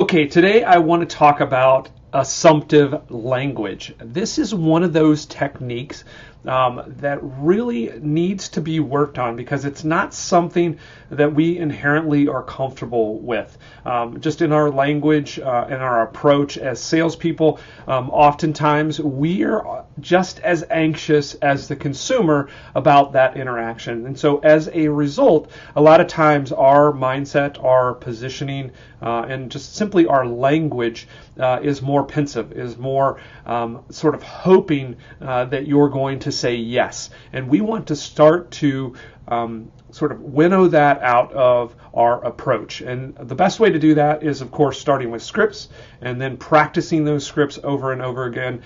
Okay, today I want to talk about assumptive language. This is one of those techniques that really needs to be worked on because it's not something that we inherently are comfortable with. Just in our language and our approach as salespeople, oftentimes we are just as anxious as the consumer about that interaction. And so as a result, a lot of times our mindset, our positioning, and just simply our language is more pensive, is more sort of hoping that you're going to say yes. And we want to start to sort of winnow that out of our approach. And the best way to do that is, of course, starting with scripts and then practicing those scripts over and over again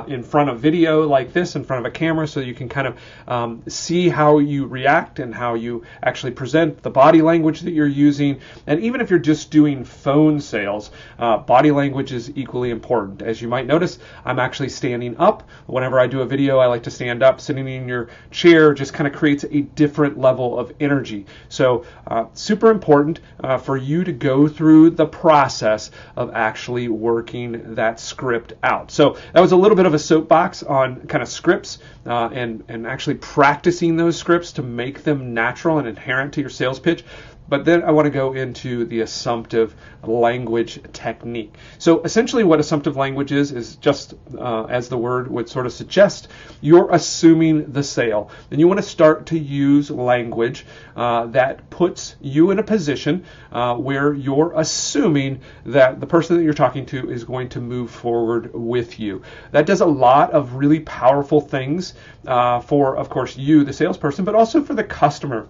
in front of video like this, in front of a camera, so you can kind of see how you react and how you actually present, the body language that you're using. And even if you're just doing phone sales, body language is equally important. As you might notice, I'm actually standing up. Whenever I do a video, I like to stand up. Sitting in your chair just kind of creates a different level of energy. So super important for you to go through the process of actually working that script out. So that was a little bit of a soapbox on kind of scripts and actually practicing those scripts to make them natural and inherent to your sales pitch. But then I want to go into the assumptive language technique. So essentially what assumptive language is just as the word would sort of suggest, you're assuming the sale. And you want to start to use language that puts you in a position where you're assuming that the person that you're talking to is going to move forward with you. That does a lot of really powerful things for, of course, you, the salesperson, but also for the customer.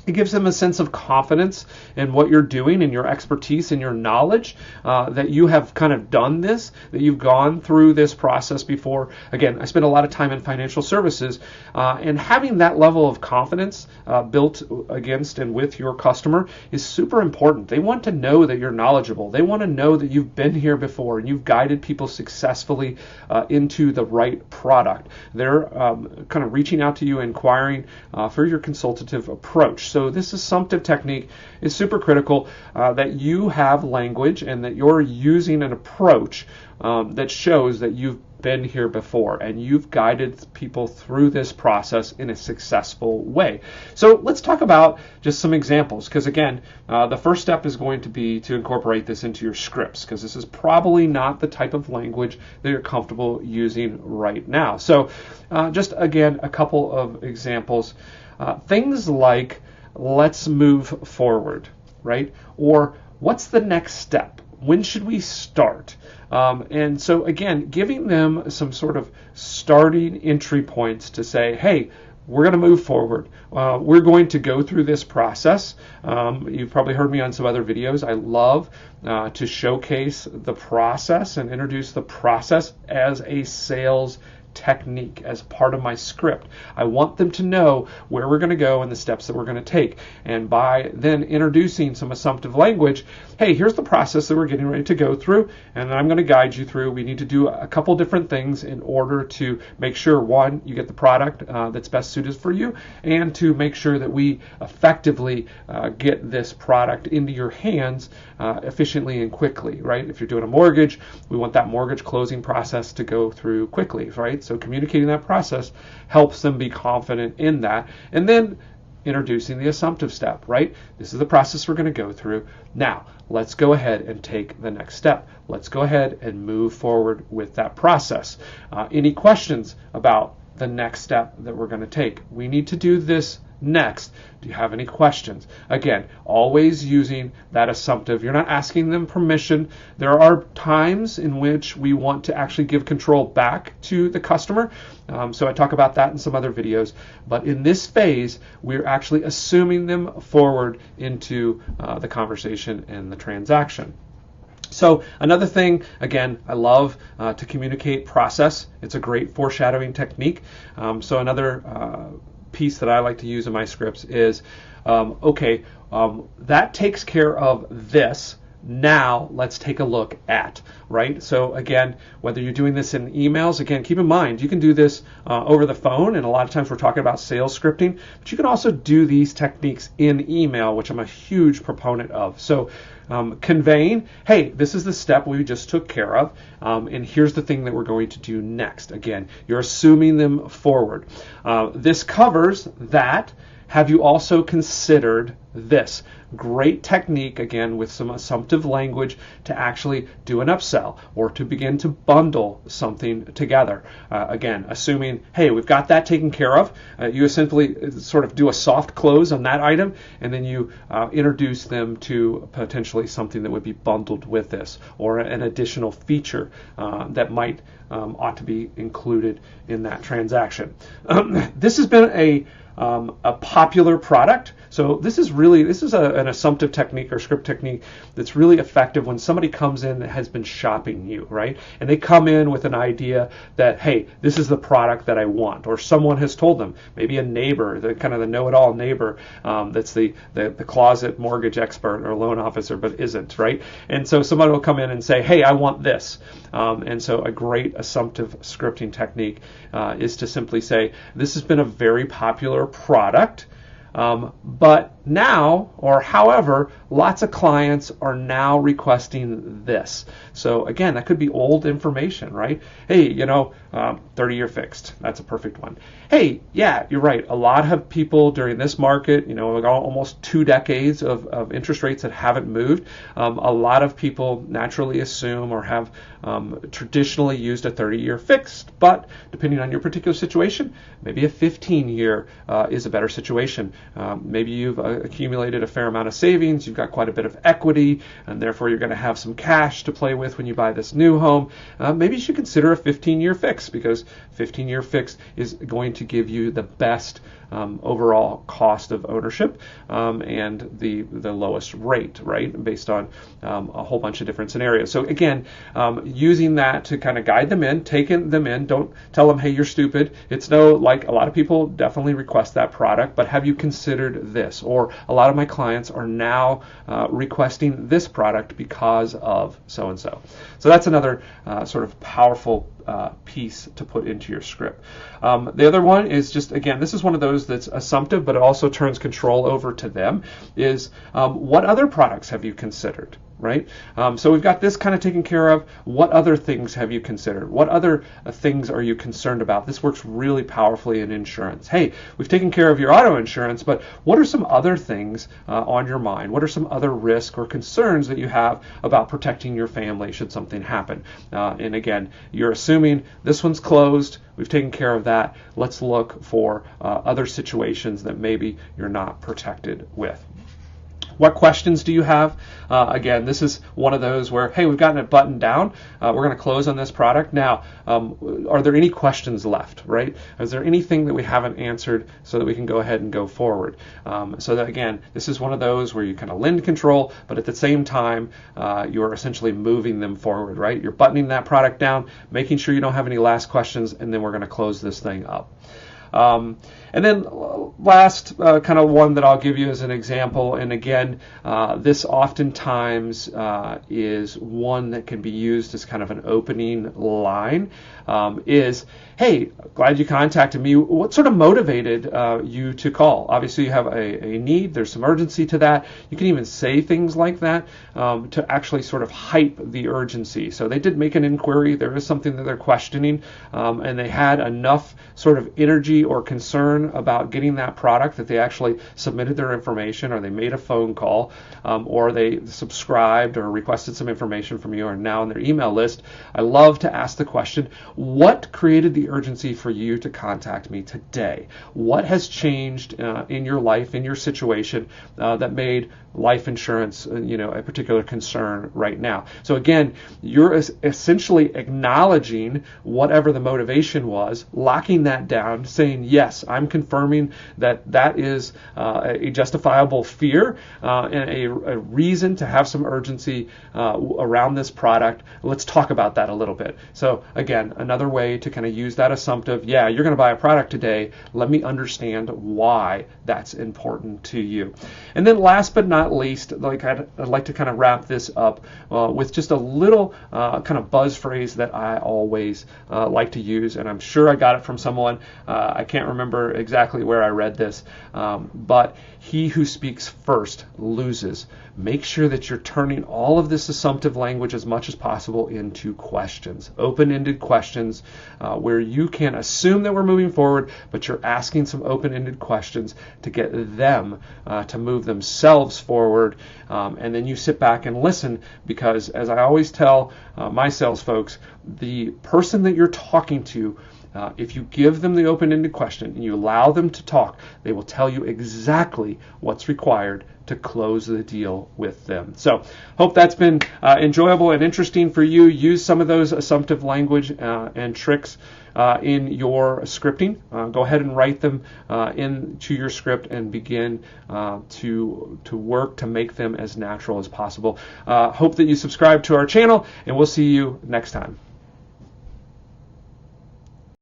It gives them a sense of confidence in what you're doing and your expertise and your knowledge, that you have kind of done this, that you've gone through this process before. Again, I spent a lot of time in financial services, and having that level of confidence built against and with your customer is super important. They want to know that you're knowledgeable. They want to know that you've been here before and you've guided people successfully into the right product. They're kind of reaching out to you, inquiring for your consultative approach. So this assumptive technique is super critical, that you have language and that you're using an approach that shows that you've been here before and you've guided people through this process in a successful way. So let's talk about just some examples, because again, the first step is going to be to incorporate this into your scripts, because this is probably not the type of language that you're comfortable using right now. So just again, a couple of examples. Things like, let's move forward, right? Or what's the next step? When should we start? And so again, giving them some sort of starting entry points to say, hey, we're going to move forward. We're going to go through this process. You've probably heard me on some other videos. I love to showcase the process and introduce the process as a sales technique, as part of my script. I want them to know where we're going to go and the steps that we're going to take. And by then introducing some assumptive language, hey, here's the process that we're getting ready to go through, and I'm going to guide you through. We need to do a couple different things in order to make sure, one, you get the product that's best suited for you, and to make sure that we effectively get this product into your hands efficiently and quickly, right? If you're doing a mortgage, we want that mortgage closing process to go through quickly, right? So communicating that process helps them be confident in that. And then introducing the assumptive step, right? This is the process we're going to go through. Now, let's go ahead and take the next step. Let's go ahead and move forward with that process. Any questions about the next step that we're going to take? We need to do this next. Do you have any questions? Again, always using that assumptive. You're not asking them permission. There are times in which we want to actually give control back to the customer. So I talk about that in some other videos. But in this phase, we're actually assuming them forward into the conversation and the transaction. So another thing, again, I love to communicate process. It's a great foreshadowing technique. So another piece that I like to use in my scripts is, that takes care of this. now let's take a look at, right? So again, whether you're doing this in emails, again, keep in mind, you can do this over the phone, and a lot of times we're talking about sales scripting, but you can also do these techniques in email, which I'm a huge proponent of. So conveying, hey, this is the step we just took care of, and here's the thing that we're going to do next. Again, you're assuming them forward. This covers that. Have you also considered this? Great technique, again, with some assumptive language to actually do an upsell or to begin to bundle something together. Again, assuming, hey, we've got that taken care of. You simply sort of do a soft close on that item, and then you introduce them to potentially something that would be bundled with this, or an additional feature that might ought to be included in that transaction. This has been a popular product. So this is an assumptive technique or script technique that's really effective when somebody comes in that has been shopping you, right? And they come in with an idea that, hey, this is the product that I want, or someone has told them, maybe a neighbor, the kind of the know-it-all neighbor that's the closet mortgage expert or loan officer, but isn't, right? And so somebody will come in and say, hey, I want this. And so a great assumptive scripting technique is to simply say, this has been a very popular product. But now, or however, lots of clients are now requesting this. So again, that could be old information, right? Hey, 30-year fixed. That's a perfect one. Hey, yeah, you're right. A lot of people during this market, almost 2 decades of interest rates that haven't moved. A lot of people naturally assume or have traditionally used a 30-year fixed, but depending on your particular situation, maybe a 15-year is a better situation. Maybe you've accumulated a fair amount of savings, you've got quite a bit of equity, and therefore you're going to have some cash to play with when you buy this new home. Maybe you should consider a 15-year fix, because 15-year fix is going to give you the best overall cost of ownership and the lowest rate, right, based on a whole bunch of different scenarios. So again, using that to kind of guide them in, taking them in, don't tell them, hey, you're stupid. It's like a lot of people definitely request that product, but have you considered this? Or a lot of my clients are now requesting this product because of so-and-so. So that's another sort of powerful piece to put into your script. The other one is just, again, this is one of those that's assumptive, but it also turns control over to them, is what other products have you considered? Right? So we've got this kind of taken care of. What other things have you considered? What other things are you concerned about? This works really powerfully in insurance. Hey, we've taken care of your auto insurance, but what are some other things on your mind? What are some other risks or concerns that you have about protecting your family should something happen? And again, you're assuming this one's closed. We've taken care of that. Let's look for other situations that maybe you're not protected with. What questions do you have? Again, this is one of those where, hey, we've gotten it buttoned down. We're going to close on this product. Now, are there any questions left, right? Is there anything that we haven't answered so that we can go ahead and go forward? So that, again, this is one of those where you kind of lend control, but at the same time, you're essentially moving them forward, right? You're buttoning that product down, making sure you don't have any last questions, and then we're going to close this thing up. And then last kind of one that I'll give you as an example, and again, this oftentimes is one that can be used as kind of an opening line, is, hey, glad you contacted me. What sort of motivated you to call? Obviously, you have a need. There's some urgency to that. You can even say things like that to actually sort of hype the urgency. So they did make an inquiry. There is something that they're questioning, and they had enough sort of energy or concern about getting that product that they actually submitted their information, or they made a phone call, or they subscribed or requested some information from you, or now on their email list. I love to ask the question, what created the urgency for you to contact me today? What has changed in your life, in your situation, that made life insurance, a particular concern right now? So again, you're essentially acknowledging whatever the motivation was, locking that down, saying, saying, yes, I'm confirming that that is a justifiable fear and a reason to have some urgency around this product. Let's talk about that a little bit. So again, another way to kind of use that assumptive, yeah, you're going to buy a product today. Let me understand why that's important to you. And then last but not least, I'd like to kind of wrap this up with just a little kind of buzz phrase that I always like to use, and I'm sure I got it from someone. I can't remember exactly where I read this, but he who speaks first loses. Make sure that you're turning all of this assumptive language as much as possible into questions, open-ended questions where you can assume that we're moving forward, but you're asking some open-ended questions to get them to move themselves forward. And then you sit back and listen, because as I always tell my sales folks, the person that you're talking to, if you give them the open-ended question and you allow them to talk, they will tell you exactly what's required to close the deal with them. So hope that's been enjoyable and interesting for you. Use some of those assumptive language and tricks in your scripting. Go ahead and write them into your script and begin to work to make them as natural as possible. Hope that you subscribe to our channel, and we'll see you next time.